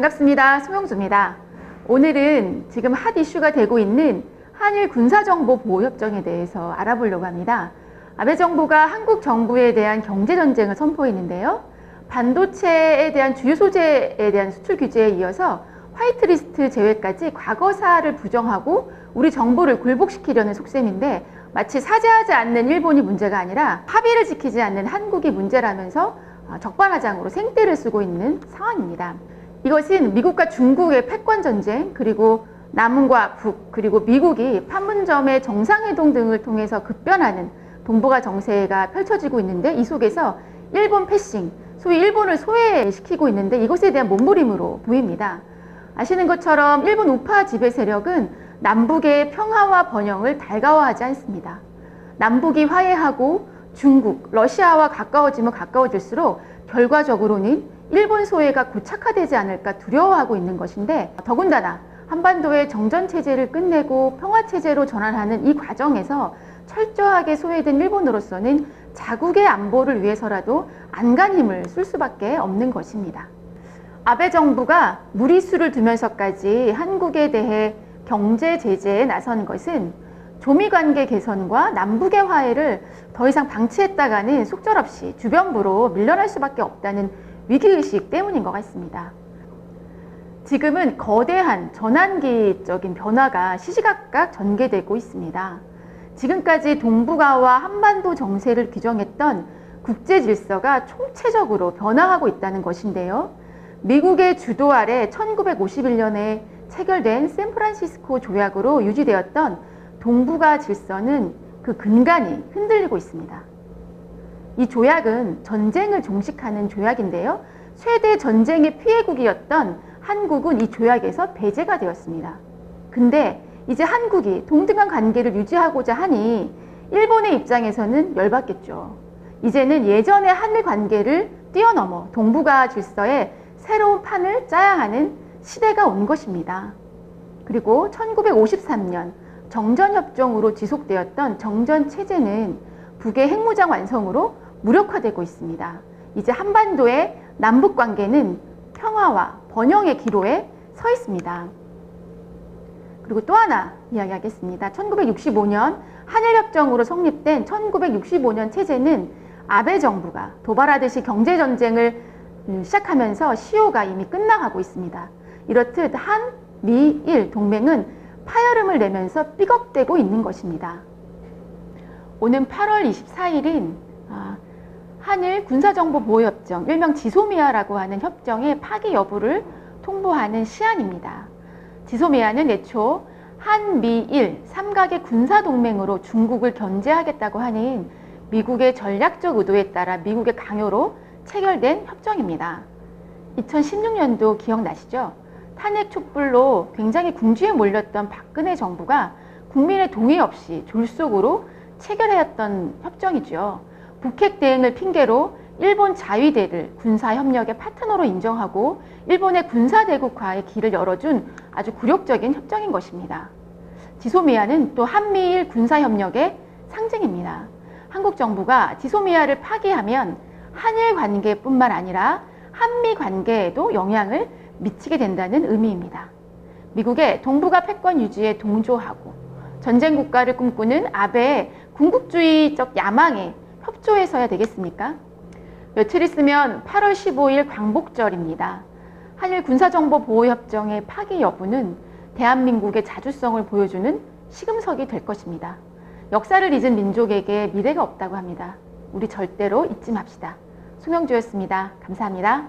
반갑습니다. 송영주입니다. 오늘은 지금 핫 이슈가 되고 있는 한일 군사정보보호협정에 대해서 알아보려고 합니다. 아베 정부가 한국 정부에 대한 경제전쟁을 선포했는데요. 반도체에 대한 주요 소재에 대한 수출 규제에 이어서 화이트리스트 제외까지 과거사를 부정하고 우리 정부를 굴복시키려는 속셈인데, 마치 사죄하지 않는 일본이 문제가 아니라 합의를 지키지 않는 한국이 문제라면서 적반하장으로 생떼를 쓰고 있는 상황입니다. 이것은 미국과 중국의 패권전쟁, 그리고 남과 북, 그리고 미국이 판문점의 정상회동 등을 통해서 급변하는 동북아 정세가 펼쳐지고 있는데, 이 속에서 일본 패싱, 소위 일본을 소외시키고 있는데 이것에 대한 몸부림으로 보입니다. 아시는 것처럼 일본 우파 지배 세력은 남북의 평화와 번영을 달가워하지 않습니다. 남북이 화해하고 중국, 러시아와 가까워지면 가까워질수록 결과적으로는 일본 소외가 고착화되지 않을까 두려워하고 있는 것인데, 더군다나 한반도의 정전체제를 끝내고 평화체제로 전환하는 이 과정에서 철저하게 소외된 일본으로서는 자국의 안보를 위해서라도 안간힘을 쓸 수밖에 없는 것입니다. 아베 정부가 무리수를 두면서까지 한국에 대해 경제 제재에 나선 것은 조미관계 개선과 남북의 화해를 더 이상 방치했다가는 속절없이 주변부로 밀려날 수밖에 없다는 위기의식 때문인 것 같습니다. 지금은 거대한 전환기적인 변화가 시시각각 전개되고 있습니다. 지금까지 동북아와 한반도 정세를 규정했던 국제 질서가 총체적으로 변화하고 있다는 것인데요. 미국의 주도 아래 1951년에 체결된 샌프란시스코 조약으로 유지되었던 동북아 질서는 그 근간이 흔들리고 있습니다. 이 조약은 전쟁을 종식하는 조약인데요. 최대 전쟁의 피해국이었던 한국은 이 조약에서 배제가 되었습니다. 근데 이제 한국이 동등한 관계를 유지하고자 하니 일본의 입장에서는 열받겠죠. 이제는 예전의 한일 관계를 뛰어넘어 동북아 질서에 새로운 판을 짜야 하는 시대가 온 것입니다. 그리고 1953년 정전협정으로 지속되었던 정전체제는 북의 핵무장 완성으로 무력화되고 있습니다. 이제 한반도의 남북관계는 평화와 번영의 기로에 서 있습니다. 그리고 또 하나 이야기하겠습니다. 1965년 한일협정으로 성립된 1965년 체제는 아베 정부가 도발하듯이 경제전쟁을 시작하면서 시효가 이미 끝나가고 있습니다. 이렇듯 한미일 동맹은 파열음을 내면서 삐걱대고 있는 것입니다. 오는 8월 24일인 한일 군사정보보호협정, 일명 지소미아라고 하는 협정의 파기 여부를 통보하는 시한입니다. 지소미아는 애초 한미일 삼각의 군사동맹으로 중국을 견제하겠다고 하는 미국의 전략적 의도에 따라 미국의 강요로 체결된 협정입니다. 2016년도 기억나시죠? 탄핵 촛불로 굉장히 궁지에 몰렸던 박근혜 정부가 국민의 동의 없이 졸속으로 체결하였던 협정이죠. 북핵 대응을 핑계로 일본 자위대를 군사협력의 파트너로 인정하고 일본의 군사대국화의 길을 열어준 아주 굴욕적인 협정인 것입니다. 지소미아는 또 한미일 군사협력의 상징입니다. 한국 정부가 지소미아를 파기하면 한일 관계뿐만 아니라 한미 관계에도 영향을 미치게 된다는 의미입니다. 미국의 동북아 패권 유지에 동조하고 전쟁 국가를 꿈꾸는 아베의 군국주의적 야망에 협조해서야 되겠습니까? 며칠 있으면 8월 15일 광복절입니다. 한일 군사정보보호협정의 파기 여부는 대한민국의 자주성을 보여주는 시금석이 될 것입니다. 역사를 잊은 민족에게 미래가 없다고 합니다. 우리 절대로 잊지 맙시다. 송영주였습니다. 감사합니다.